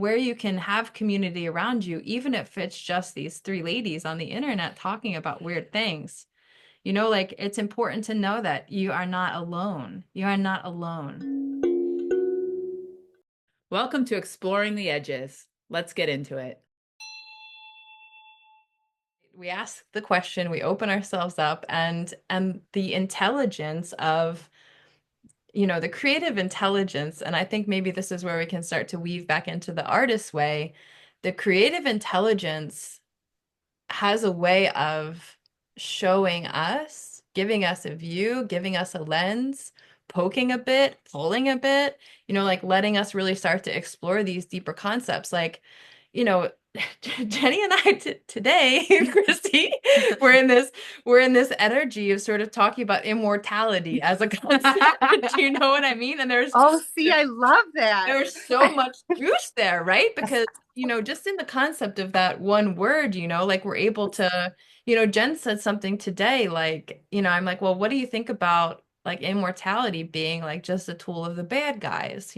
where you can have community around you, even if it's just these three ladies on the internet talking about weird things. Like it's important to know that you are not alone. You are not alone. Welcome to Exploring the Edges. Let's get into it. We ask the question, we open ourselves up, and the intelligence of, the creative intelligence, and I think maybe this is where we can start to weave back into the artist way. The creative intelligence has a way of showing us, giving us a view, giving us a lens, poking a bit, pulling a bit, like letting us really start to explore these deeper concepts. Like, you know, Jenny and I today, Christy, we're in this we're in this energy of sort of talking about immortality as a concept. Do you know what I mean? And Oh, see, I love that. there's so much truth there, right? Because, just in the concept of that one word, like we're able to, Jen said something today, like, I'm like, well, what do you think about like immortality being like just a tool of the bad guys?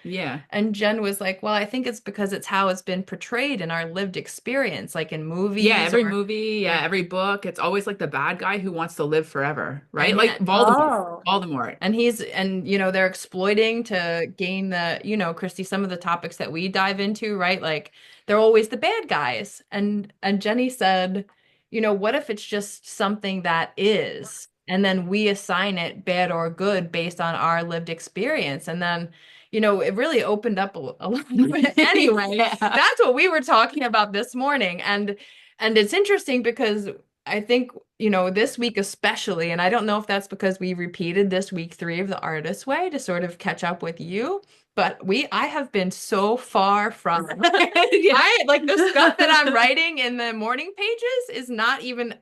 Yeah. And Jen was like, well, I think it's because it's how it's been portrayed in our lived experience, like in Yeah, movies every or movie, like, yeah, every book, it's always like the bad guy who wants to live forever, right? and Like yeah, Voldemort. Oh, Voldemort. and they're exploiting to gain the, Christy, some of the topics that we dive into, right? Like they're always the bad guys. And Jenny said, what if it's just something that is, and then we assign it bad or good based on our lived experience. And then, it really opened up a little bit. Anyway, Yeah. that's what we were talking about this morning. And it's interesting because I think, this week especially, and I don't know if that's because we repeated this week 3 of the artist way to sort of catch up with you, but I have been so far from Yeah. I like the stuff that I'm writing in the morning pages is not even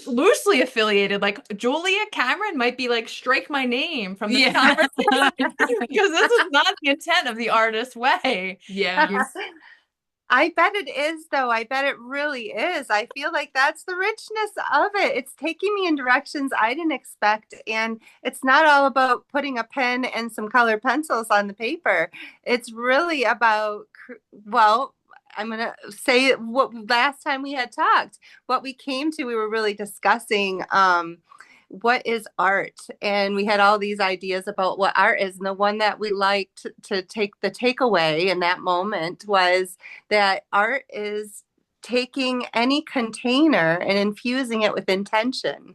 loosely affiliated. Like Julia Cameron might be like strike my name from this Yeah. conversation because this is not the intent of the artist way. Yeah. I bet it is, though. I bet it really is. I feel like that's the richness of it. It's taking me in directions I didn't expect. And it's not all about putting a pen and some colored pencils on the paper. It's really about, well, I'm going to say what last time we had talked, what we came to, we were really discussing what is art, and we had all these ideas about what art is, and the one that we liked to take the takeaway in that moment was that art is taking any container and infusing it with intention.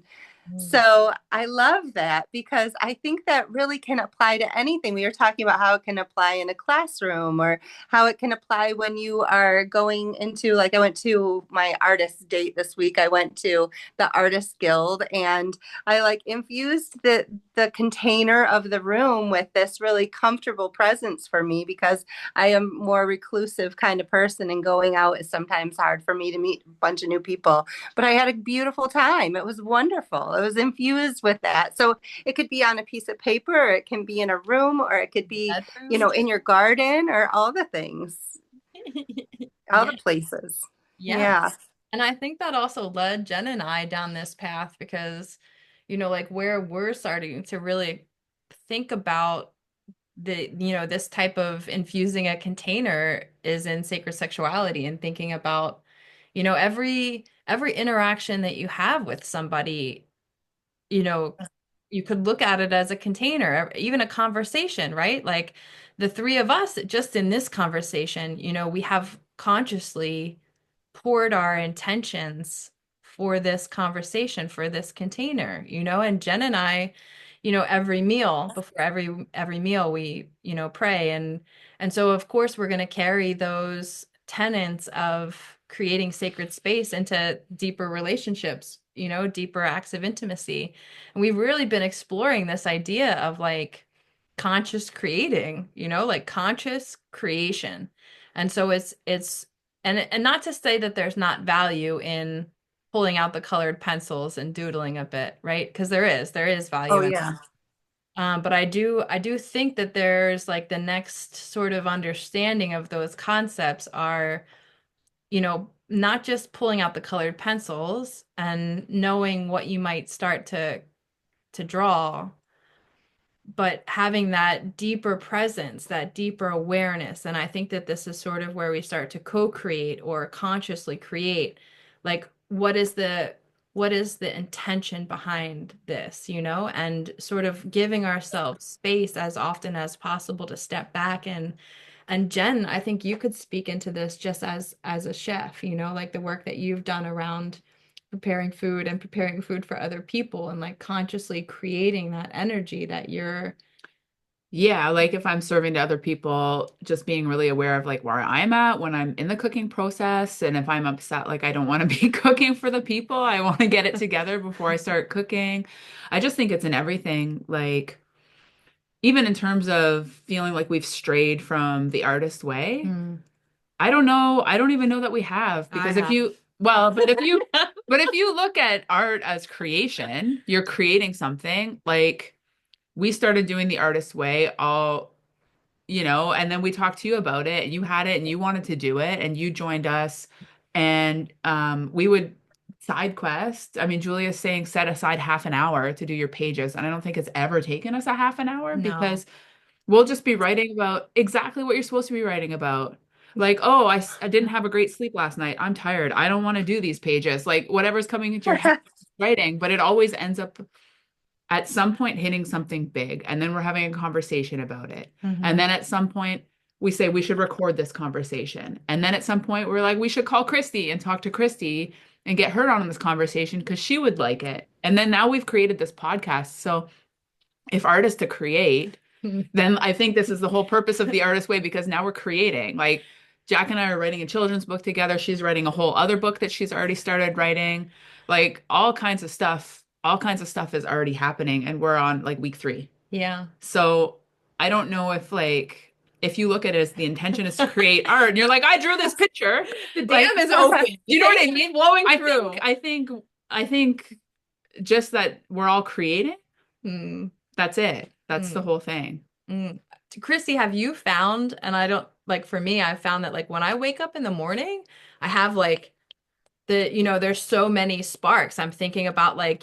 Mm. So I love that because I think that really can apply to anything. We were talking about how it can apply in a classroom or how it can apply when you are going into, like, I went to my artist date this week. I went to the Artist Guild and I like infused the container of the room with this really comfortable presence for me because I am more reclusive kind of person and going out is sometimes hard for me to meet a bunch of new people. But I had a beautiful time. It was wonderful. It was infused with that. So it could be on a piece of paper, or it can be in a room, or it could be, Bedroom. in your garden, or all the things, all Yeah. the places. Yeah. Yeah. And I think that also led Jen and I down this path because, like where we're starting to really think about this type of infusing a container is in sacred sexuality and thinking about, every interaction that you have with somebody, you know, you could look at it as a container, even a conversation, right? Like the three of us, just in this conversation, we have consciously poured our intentions for this conversation, for this container, and Jen and I, every meal, before every meal, we, pray. And so of course we're going to carry those tenets of creating sacred space into deeper relationships, deeper acts of intimacy. And we've really been exploring this idea of like conscious creating, like conscious creation. And so it's and not to say that there's not value in pulling out the colored pencils and doodling a bit, right? Because there is Oh, value in yeah. but I do think that there's like the next sort of understanding of those concepts are, not just pulling out the colored pencils and knowing what you might start to draw, but having that deeper presence, that deeper awareness. And I think that this is sort of where we start to co-create or consciously create, like what is the intention behind this, you know, and sort of giving ourselves space as often as possible to step back. And Jen, I think you could speak into this just as a chef, you know, like the work that you've done around preparing food and preparing food for other people and like consciously creating that energy that you're. Yeah, like if I'm serving to other people, just being really aware of like where I'm at when I'm in the cooking process. And if I'm upset, like I don't want to be cooking for the people, I want to get it together before I start cooking. I just think it's in everything. Like, even in terms of feeling like we've strayed from the artist way, Mm, I don't know. I don't even know that we have I because if have. you, well, but if you look at art as creation, you're creating something. Like we started doing the artist way all, and then we talked to you about it and you had it and you wanted to do it and you joined us and we would side quest. I mean, Julia's saying set aside half an hour to do your pages. And I don't think it's ever taken us a half an hour No. because we'll just be writing about exactly what you're supposed to be writing about. Like, oh, I didn't have a great sleep last night. I'm tired. I don't want to do these pages. Like, whatever's coming into your head, writing, but it always ends up at some point hitting something big. And then we're having a conversation about it. And Hmm. then at some point, we say we should record this conversation. And then at some point, we're like, we should call Christy and talk to Christy and get her on in this conversation because she would like it. And then now we've created this podcast. So if art is to create, then I think this is the whole purpose of the artist way because now we're creating. Like Jack and I are writing a children's book together. She's writing a whole other book that she's already started writing. Like all kinds of stuff is already happening and we're on like week 3. Yeah. So I don't know if like if you look at it as the intention is to create art and you're like, I drew this picture, The like dam is open. you know what I It's mean? flowing I through. think I think I think just that we're all creating, Mm, that's it. That's the mm, whole thing. mm. Chrissy, have you found, and I don't like for me, I've found that like when I wake up in the morning, I have like there's so many sparks. I'm thinking about I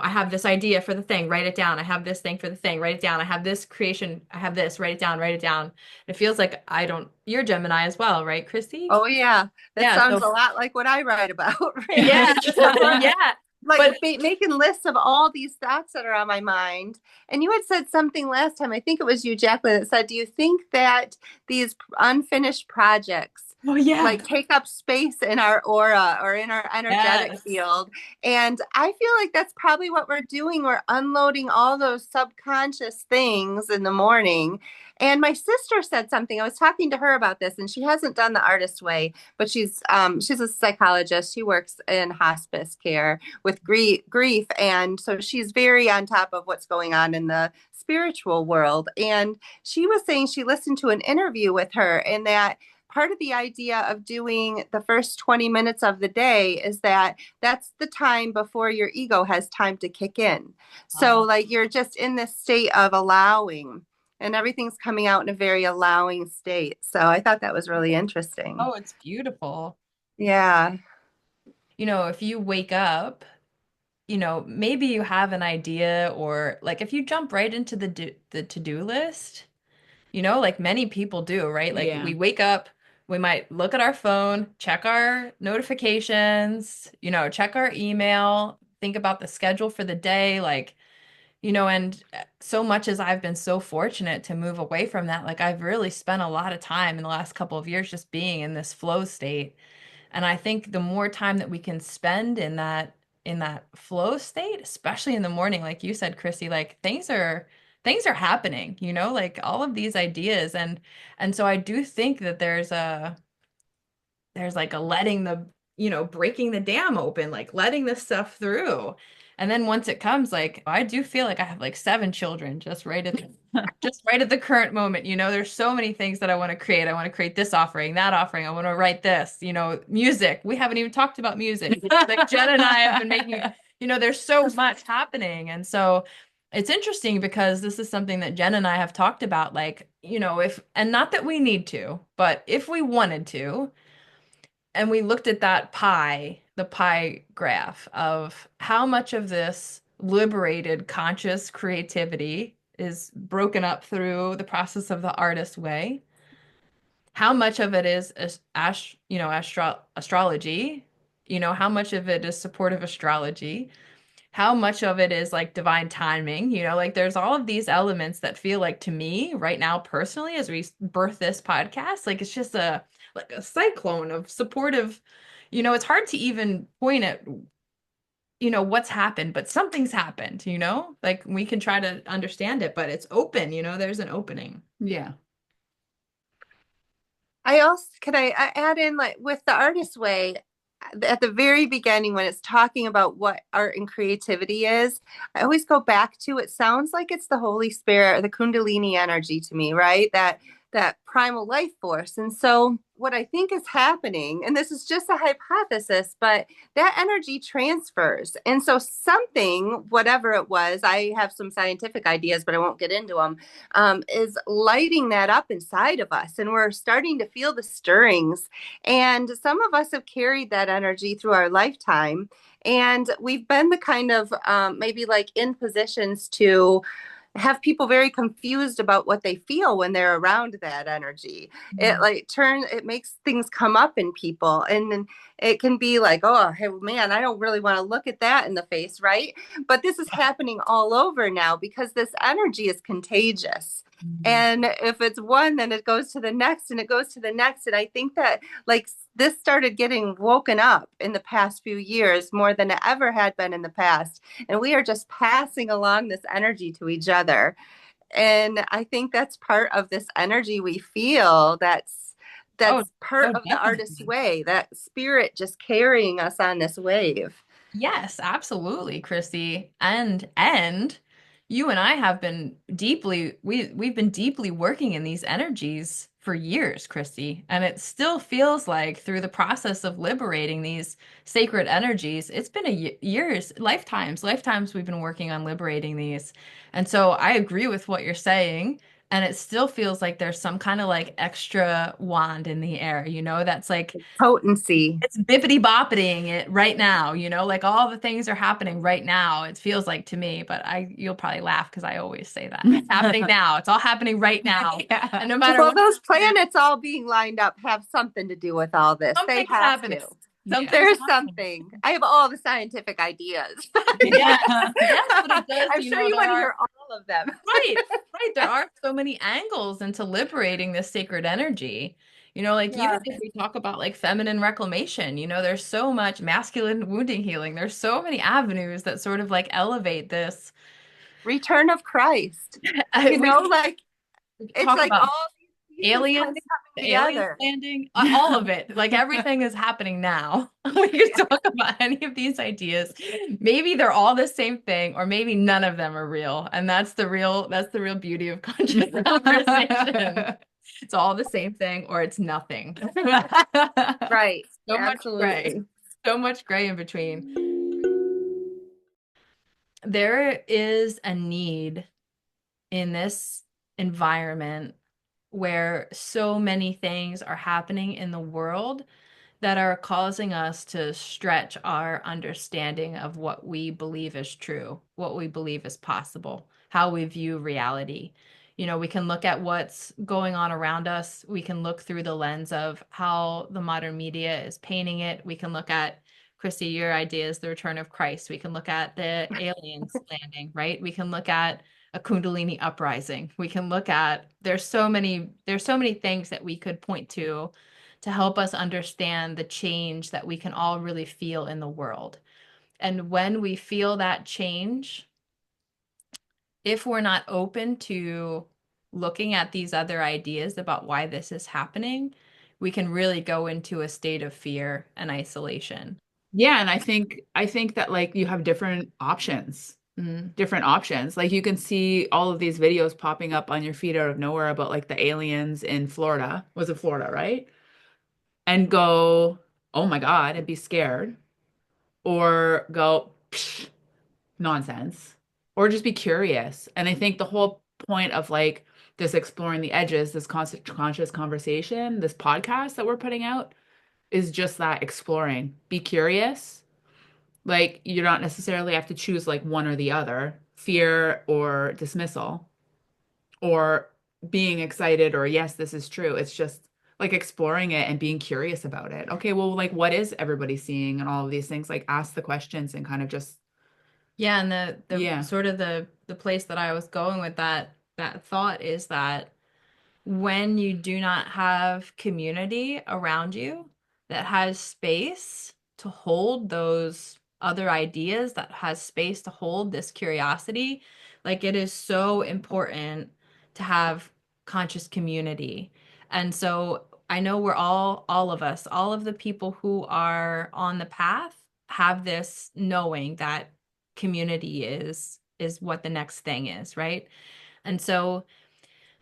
have this idea for the thing, write it down. I have this thing for the thing, write it down. I have this creation, I have this, write it down, write it down. It feels like I don't, you're Gemini as well, right, Chrissy? Oh yeah, that Yeah, sounds so a lot like what I write about, yeah, Randy. yeah. Like But making lists of all these thoughts that are on my mind. And you had said something last time, I think it was you, Jacqueline, that said, do you think that these unfinished projects oh yeah. like take up space in our aura or in our energetic Yes. field? And I feel like that's probably what we're doing. We're unloading all those subconscious things in the morning. And my sister said something. I was talking to her about this, and she hasn't done the artist way, but she's a psychologist. She works in hospice care with grief, and so she's very on top of what's going on in the spiritual world. And she was saying she listened to an interview with her, and that part of the idea of doing the first 20 minutes of the day is that that's the time before your ego has time to kick in. So Oh, like you're just in this state of allowing, and everything's coming out in a very allowing state. So I thought that was really interesting. oh, it's beautiful. Yeah. If you wake up, maybe you have an idea or like if you jump right into the to-do list, like many people do, right? Like Yeah. we wake up, we might look at our phone, check our notifications, check our email, think about the schedule for the day, like, and so much as I've been so fortunate to move away from that, like I've really spent a lot of time in the last couple of years just being in this flow state. And I think the more time that we can spend in that flow state, especially in the morning, like you said, Chrissy, like things are happening, like all of these ideas. And so I do think that there's like a letting the, breaking the dam open, like letting this stuff through. And then once it comes, like I do feel like I have like 7 children just right at the current moment. There's so many things that I want to create. I want to create this offering, that offering. I want to write this, music. We haven't even talked about music. Like Jen and I have been making, there's so much happening. And so it's interesting because this is something that Jen and I have talked about, like, if, and not that we need to, but if we wanted to, and we looked at that the pie graph of how much of this liberated conscious creativity is broken up through the process of the artist's way, how much of it is astrology, how much of it is supportive astrology, how much of it is like divine timing, like there's all of these elements that feel like to me right now personally as we birth this podcast, like it's just a cyclone of supportive, it's hard to even point at what's happened, but something's happened, like we can try to understand it, but it's open, there's an opening. Yeah. I also could I add in like with the artist way at the very beginning when it's talking about what art and creativity is, I always go back to it sounds like it's the Holy Spirit or the kundalini energy to me, right? That primal life force. And so what I think is happening, and this is just a hypothesis, but that energy transfers. And so something, whatever it was, I have some scientific ideas, but I won't get into them, is lighting that up inside of us. And we're starting to feel the stirrings. And some of us have carried that energy through our lifetime. And we've been the kind of maybe like in positions to have people very confused about what they feel when they're around that energy. It makes things come up in people, and it can be like, oh hey man, I don't really want to look at that in the face, right? But this is happening all over now because this energy is contagious. Mhm. And if it's one, then it goes to the next and it goes to the next. And I think that like this started getting woken up in the past few years more than it ever had been in the past. And we are just passing along this energy to each other. And I think that's part of this energy we feel. Oh, That's part oh, of the artist's definitely. way, that spirit just carrying us on this wave. Yes, absolutely, Chrissy. And you and I have been we've been deeply working in these energies for years, Chrissy. And it still feels like through the process of liberating these sacred energies, it's been years, lifetimes we've been working on liberating these. And so I agree with what you're saying. And it still feels like there's some kind of like extra wand in the air, that's like Potency. it's bippity boppitying it right now, like all the things are happening right now. It feels like to me, but you'll probably laugh because I always say that. It's happening now. It's all happening right now. Yeah. And no matter Well, what those happens, planets all being lined up have something to do with all this. They something's have happening. to. Yeah. Something's There's happening. something. I have all the scientific ideas. Yes, yes, but it does, I'm sure you there want to are hear all of them. right, right. There are so many angles into liberating this sacred energy. Like even Yeah. if we talk about like feminine reclamation, there's so much masculine wounding healing. There's so many avenues that sort of like elevate this. Return of Christ. We Like could it's talk like about all these pieces kind aliens, of coming the aliens together. landing, all of it. Like everything is happening now. We could talk about any of these ideas. Maybe they're all the same thing, or maybe none of them are real. And that's the real beauty of conscious conversation. It's all the same thing, or it's nothing. Right. So much gray. Absolutely. So much gray in between. There is a need in this environment where so many things are happening in the world that are causing us to stretch our understanding of what we believe is true, what we believe is possible, how we view reality. We can look at what's going on around us. We can look through the lens of how the modern media is painting it. We can look at, Chrissy, your idea is the return of Christ. We can look at the aliens landing, right? We can look at a kundalini uprising. We can look at there's so many things that we could point to help us understand the change that we can all really feel in the world. And when we feel that change, if we're not open to looking at these other ideas about why this is happening, we can really go into a state of fear and isolation. Yeah, and I think that like you have Mm. different options. Like you can see all of these videos popping up on your feed out of nowhere about like the aliens in Florida. Was it Florida, right? And go, "Oh my God," and be scared, or go, "Psh, nonsense," or just be curious. And I think the whole point of like this exploring the edges, this conscious conversation, this podcast that we're putting out is just that exploring. Be curious. Like you don't necessarily have to choose like one or the other, fear or dismissal. or being excited or yes, this is true. It's just like exploring it and being curious about it. Okay, well, like what is everybody seeing and all of these things? Like ask the questions and kind of just, Yeah, and the yeah. sort of the place that I was going with that thought is that when you do not have community around you that has space to hold those other ideas, that has space to hold this curiosity, like it is so important to have conscious community. And so I know we're all of us, all of the people who are on the path have this knowing that community is what the next thing is, right? And so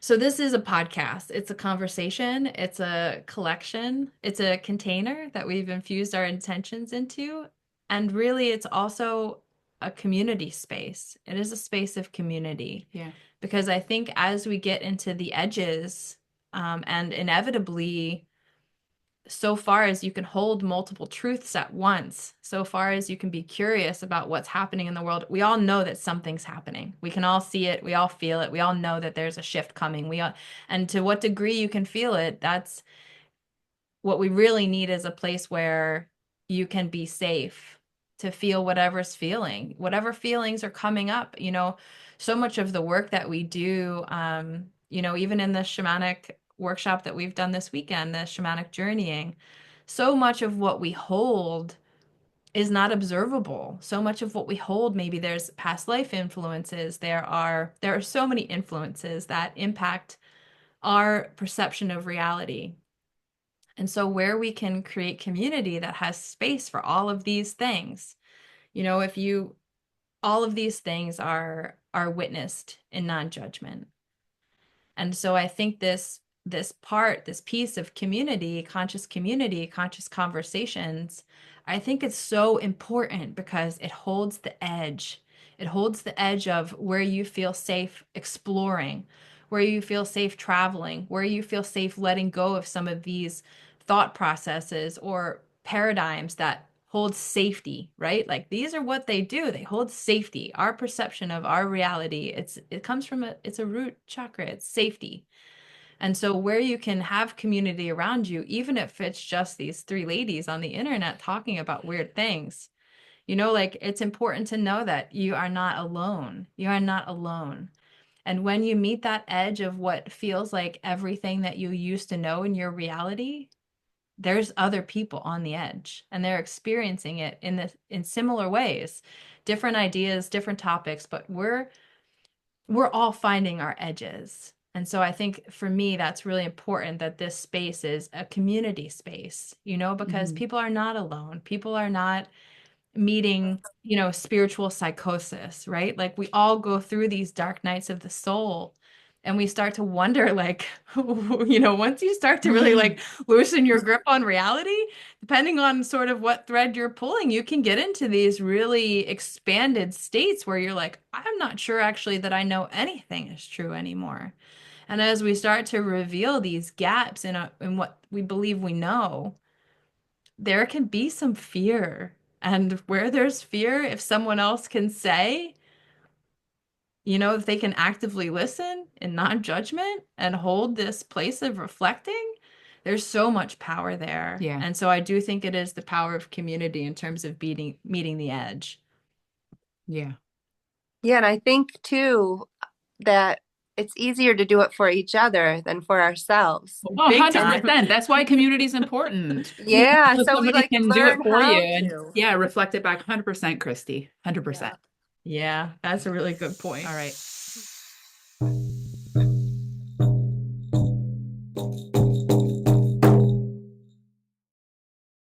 this is a podcast. It's a conversation. It's a collection. It's a container that we've infused our intentions into. And really, it's also a community space. It is a space of community. Yeah. Because I think as we get into the edges, and inevitably, so far as you can hold multiple truths at once, so far as you can be curious about what's happening in the world, we all know that something's happening. We can all see it, we all feel it, we all know that there's a shift coming. And to what degree you can feel it, that's what we really need is a place where you can be safe to feel whatever's feeling, whatever feelings are coming up. So much of the work that we do, even in the shamanic workshop that we've done this weekend, the shamanic journeying, so much of what we hold is not observable. So much of what we hold, maybe there's past life influences. There are so many influences that impact our perception of reality. And so where we can create community that has space for all of these things, if you all of these things are witnessed in non-judgment. And so I think this piece of community, conscious conversations, I think it's so important because it holds the edge. It holds the edge of where you feel safe exploring, where you feel safe traveling, where you feel safe letting go of some of these thought processes or paradigms that hold safety, right? Like these are what they do. They hold safety. Our perception of our reality, it comes from it's a root chakra. It's safety. And so where you can have community around you, even if it's just these three ladies on the internet talking about weird things, like it's important to know that you are not alone. You are not alone. And when you meet that edge of what feels like everything that you used to know in your reality, there's other people on the edge and they're experiencing it in similar ways, different ideas, different topics, but we're all finding our edges. And so I think for me that's really important that this space is a community space, because Mhm. people are not alone. People are not meeting, spiritual psychosis, right? Like we all go through these dark nights of the soul and we start to wonder like, once you start to really like loosen your grip on reality, depending on sort of what thread you're pulling, you can get into these really expanded states where you're like, I'm not sure actually that I know anything is true anymore. And as we start to reveal these gaps in what we believe we know, there can be some fear. And where there's fear, if someone else can say, if they can actively listen in non-judgment and hold this place of reflecting, there's so much power there. Yeah. And so I do think it is the power of community in terms of meeting the edge. Yeah. Yeah, and I think too that it's easier to do it for each other than for ourselves. Oh, Big And time. 100%. That's why community is important. yeah, So so we somebody like can do it learn for you how and to. yeah, reflect it back 100%, Christy. 100%. Yeah. Yeah, that's a really good point. All right.